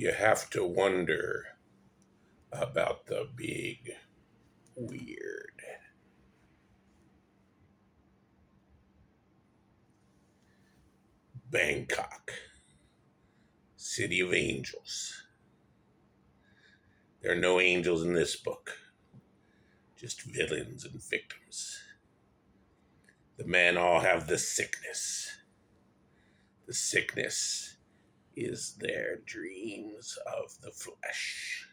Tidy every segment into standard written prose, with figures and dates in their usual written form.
You have to wonder about the big weird. Bangkok, City of Angels. There are no angels in this book, just villains and victims. The men all have the sickness. The sickness is their dreams of the flesh.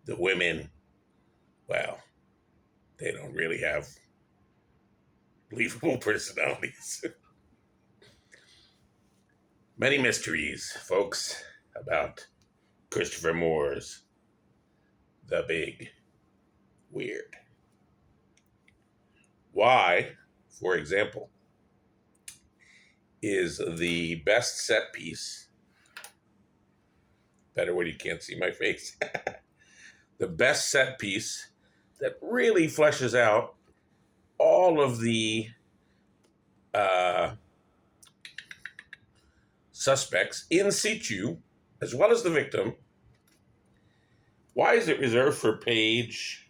The women, well, they don't really have believable personalities. Many mysteries, folks, about Christopher Moore's The Big Weird. Why, for example, is the best set piece, better when you can't see my face, the best set piece that really fleshes out all of the uh, suspects in situ, as well as the victim. Why is it reserved for page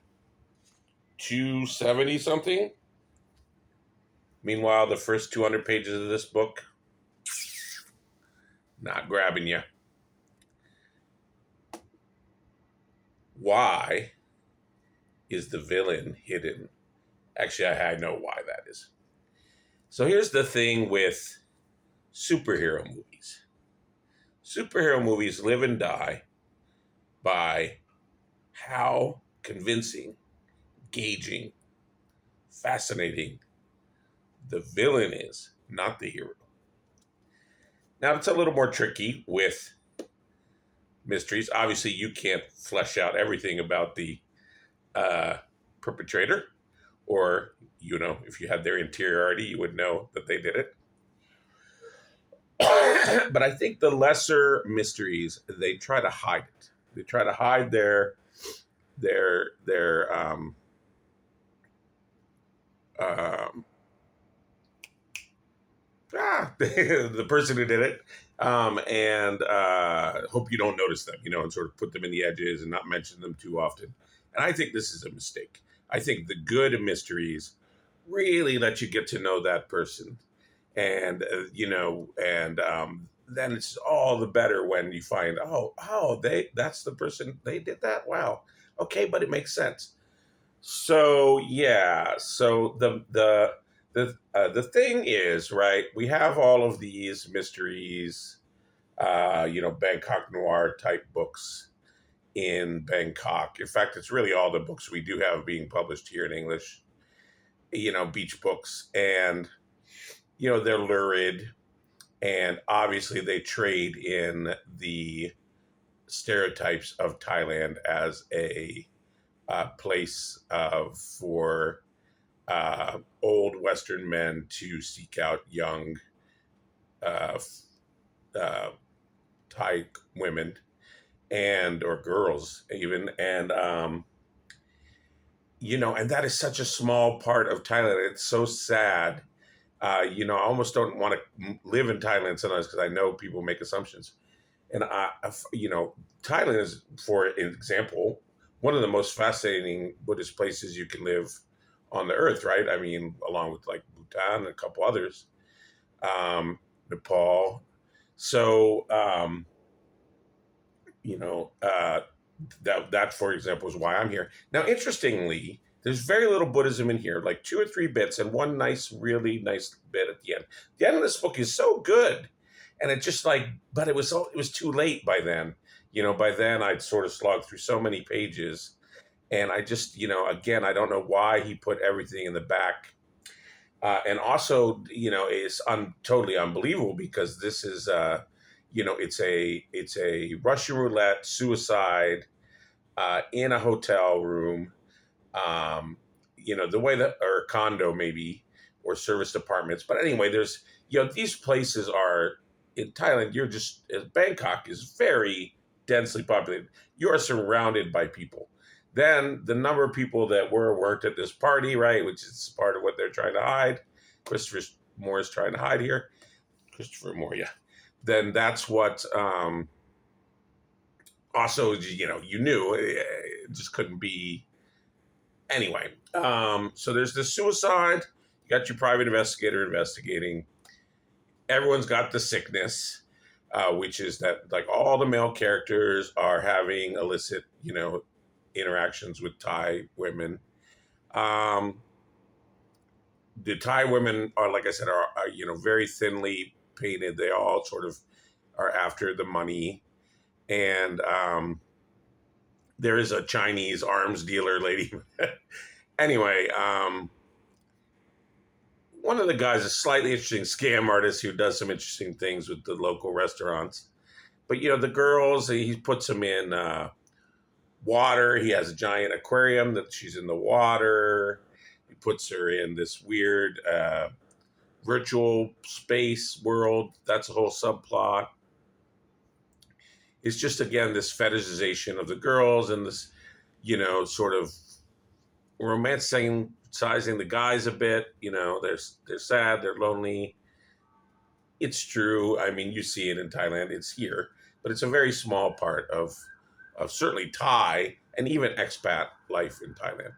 270 something? Meanwhile, the first 200 pages of this book, not grabbing you. Why is the villain hidden? Actually, I know why that is. So here's the thing with superhero movies. Superhero movies live and die by how convincing, engaging, fascinating the villain is, not the hero. Now, it's a little more tricky with mysteries. Obviously, you can't flesh out everything about the perpetrator, or, if you had their interiority, you would know that they did it. But I think the lesser mysteries, they try to hide it. They try to hide their the person who did it, and hope you don't notice them, and sort of put them in the edges and not mention them too often. And I think this is a mistake. I think the good mysteries really let you get to know that person, and then it's all the better when you find, that's the person, they did that. Wow, okay, but it makes sense. So yeah, so the thing is, right, we have all of these mysteries, Bangkok noir type books in Bangkok. In fact, it's really all the books we do have being published here in English, beach books, and they're lurid, and obviously they trade in the stereotypes of Thailand as a place for old Western men to seek out young uh, Thai women or girls even, and and that is such a small part of Thailand. It's so sad. I almost don't want to live in Thailand sometimes because I know people make assumptions. And Thailand is, for example, one of the most fascinating Buddhist places you can live on the earth, right? I mean, along with like Bhutan and a couple others, Nepal. So, that, for example, is why I'm here. Now, interestingly, there's very little Buddhism in here, like 2 or 3 bits and one really nice bit at the end. The end of this book is so good. And it just but it was too late by then. By then I'd sort of slogged through so many pages. And I just, again, I don't know why he put everything in the back. And also, it's totally unbelievable because this is, it's a Russian roulette suicide in a hotel room, the way that, or condo maybe, or service apartments. But anyway, there's, these places are in Thailand. Bangkok is very densely populated. You are surrounded by people. Then the number of people that worked at this party, right, which is part of what they're trying to hide. Christopher Moore is trying to hide here. Christopher Moore, yeah. Then that's what Also, you knew it just couldn't be anyway. So there's this suicide. You got your private investigator investigating. Everyone's got the sickness, which is that like all the male characters are having illicit, interactions with Thai women. Um, the Thai women are, like I said, are very thinly painted. They all sort of are after the money, and there is a Chinese arms dealer lady. Anyway, one of the guys is a slightly interesting scam artist who does some interesting things with the local restaurants. But the girls, he puts them in water. He has a giant aquarium that she's in the water. He puts her in this weird virtual space world. That's a whole subplot. It's just again this fetishization of the girls and this, sort of romanticizing the guys a bit. They're sad, they're lonely. It's true. I mean, you see it in Thailand. It's here, but it's a very small part of certainly Thai and even expat life in Thailand.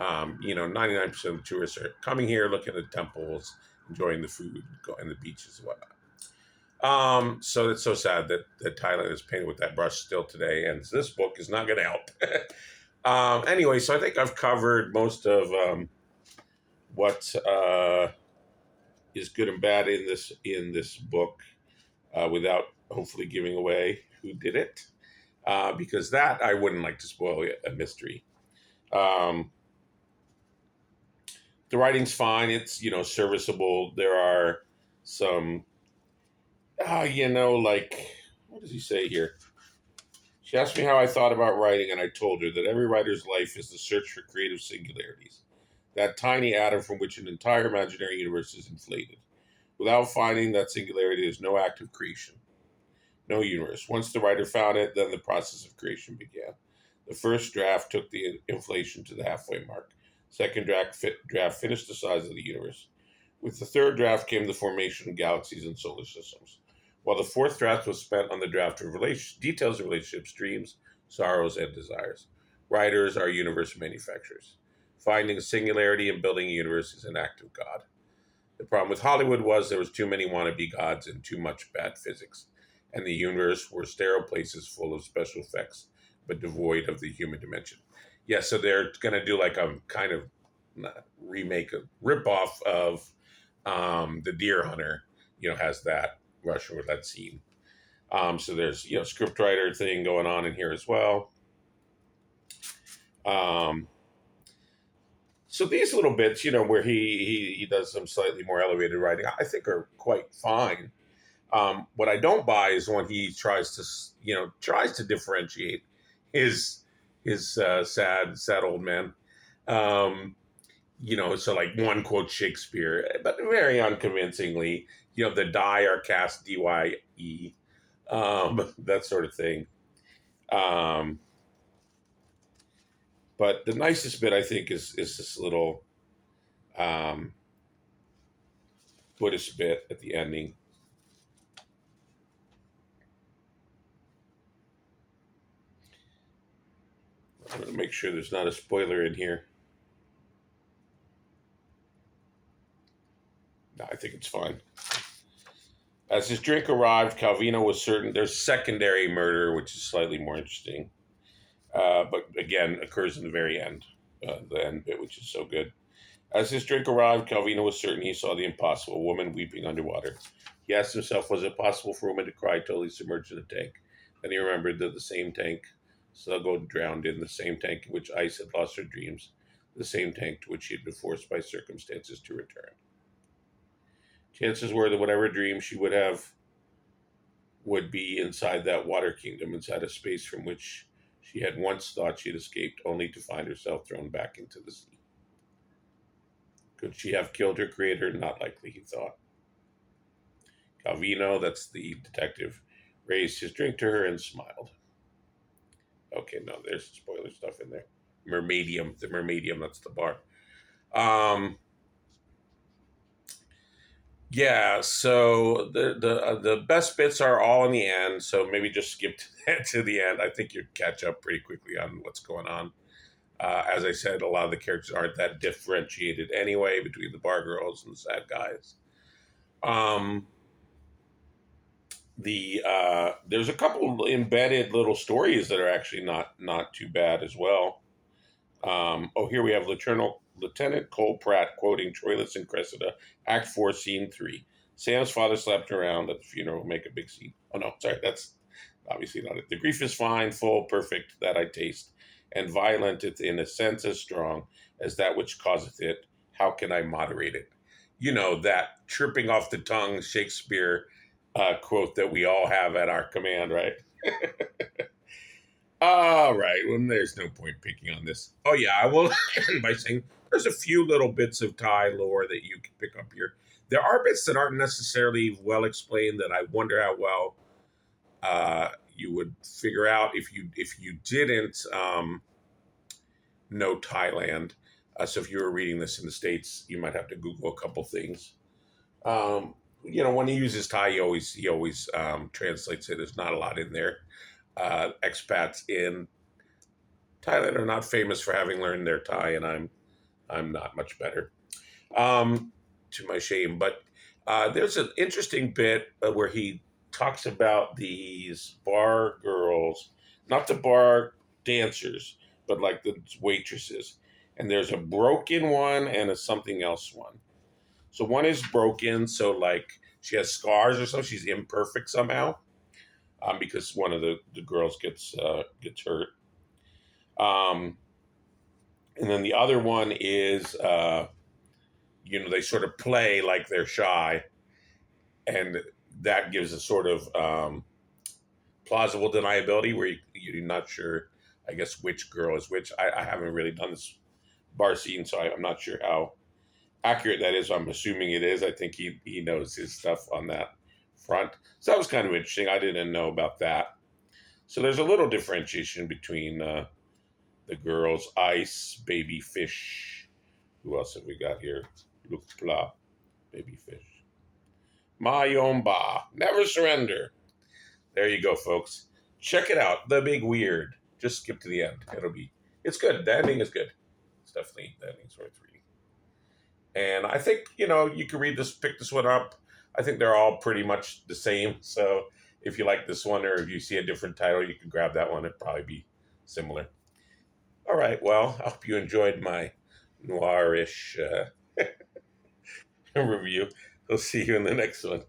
99% of the tourists are coming here, looking at temples, enjoying the food, and the beaches and whatnot. So it's so sad that Thailand is painted with that brush still today, and this book is not going to help. Anyway, so I think I've covered most of what is good and bad in this book without hopefully giving away who did it, because that I wouldn't like to spoil a mystery. Um, the writing's fine; it's serviceable. There are some, like what does he say here? She asked me how I thought about writing, and I told her that every writer's life is the search for creative singularities, that tiny atom from which an entire imaginary universe is inflated. Without finding that singularity, there's no act of creation, no universe. Once the writer found it, then the process of creation began. The first draft took the inflation to the halfway mark. Second draft finished the size of the universe. With the third draft came the formation of galaxies and solar systems, while the fourth draft was spent on the draft of details of relationships, dreams, sorrows, and desires. Writers are universe manufacturers. Finding a singularity and building a universe is an act of God. The problem with Hollywood was there was too many wannabe gods and too much bad physics, and the universe were sterile places full of special effects, but devoid of the human dimension. Yeah, so they're going to do like a kind of remake, a ripoff of the Deer Hunter. Has that Russian roulette scene. So there's scriptwriter thing going on in here as well. So these little bits, where he does some slightly more elevated writing, I think are quite fine. What I don't buy is when he tries to differentiate his sad old man. So like one quote Shakespeare, but very unconvincingly. The die are cast DYE, that sort of thing. Um, but the nicest bit I think is this little Buddhist bit at the ending. I'm going to make sure there's not a spoiler in here. No, I think it's fine. As his drink arrived, Calvino was certain there's secondary murder, which is slightly more interesting. But again, occurs in the very end, the end bit, which is so good. As his drink arrived, Calvino was certain he saw the impossible, a woman weeping underwater. He asked himself, was it possible for a woman to cry totally submerged in a tank? Then he remembered that the same tank Sluggo drowned in, the same tank in which Ice had lost her dreams, the same tank to which she had been forced by circumstances to return. Chances were that whatever dream she would have would be inside that water kingdom, inside a space from which she had once thought she had escaped, only to find herself thrown back into the sea. Could she have killed her creator? Not likely, he thought. Calvino, that's the detective, raised his drink to her and smiled. Okay, no, there's spoiler stuff in there. Mermaidium, the Mermaidium, that's the bar. Yeah, so the best bits are all in the end. So maybe just skip to the end. I think you'd catch up pretty quickly on what's going on. As I said, a lot of the characters aren't that differentiated anyway between the bar girls and the sad guys. Um, there's a couple embedded little stories that are actually not too bad as well. Here we have Lieutenant Cole Pratt quoting Troilus and Cressida, Act 4, Scene 3. Sam's father slapped around at the funeral, make a big scene. Oh, no, sorry, that's obviously not it. The grief is fine, full, perfect, that I taste, and violent it in a sense as strong as that which causeth it. How can I moderate it? You know, that tripping off the tongue Shakespeare quote that we all have at our command, right? All right. Well, there's no point picking on this. Oh yeah, I will end by saying there's a few little bits of Thai lore that you can pick up here. There are bits that aren't necessarily well explained that I wonder how well you would figure out if you didn't know Thailand. So if you were reading this in the States, you might have to Google a couple things. When he uses Thai, he always translates it. There's not a lot in there. Expats in Thailand are not famous for having learned their Thai, and I'm not much better, to my shame. But there's an interesting bit where he talks about these bar girls, not the bar dancers, but like the waitresses. And there's a broken one and a something else one. So one is broken, so like she has scars or something. She's imperfect somehow, because one of the girls gets hurt. Um, and then the other one is, they sort of play like they're shy, and that gives a sort of plausible deniability where you're not sure, I guess, which girl is which. I haven't really done this bar scene, so I'm not sure how accurate that is. I'm assuming it is. I think he knows his stuff on that front. So that was kind of interesting. I didn't know about that. So there's a little differentiation between the girls. Ice, Baby Fish. Who else have we got here? Luke Pla, Baby Fish. Mayomba. Never surrender. There you go, folks. Check it out. The Big Weird. Just skip to the end. It's good. The ending is good. It's definitely, the ending's worth reading. And I think, you can pick this one up. I think they're all pretty much the same. So if you like this one or if you see a different title, you can grab that one. It'd probably be similar. All right. Well, I hope you enjoyed my noirish review. We'll see you in the next one.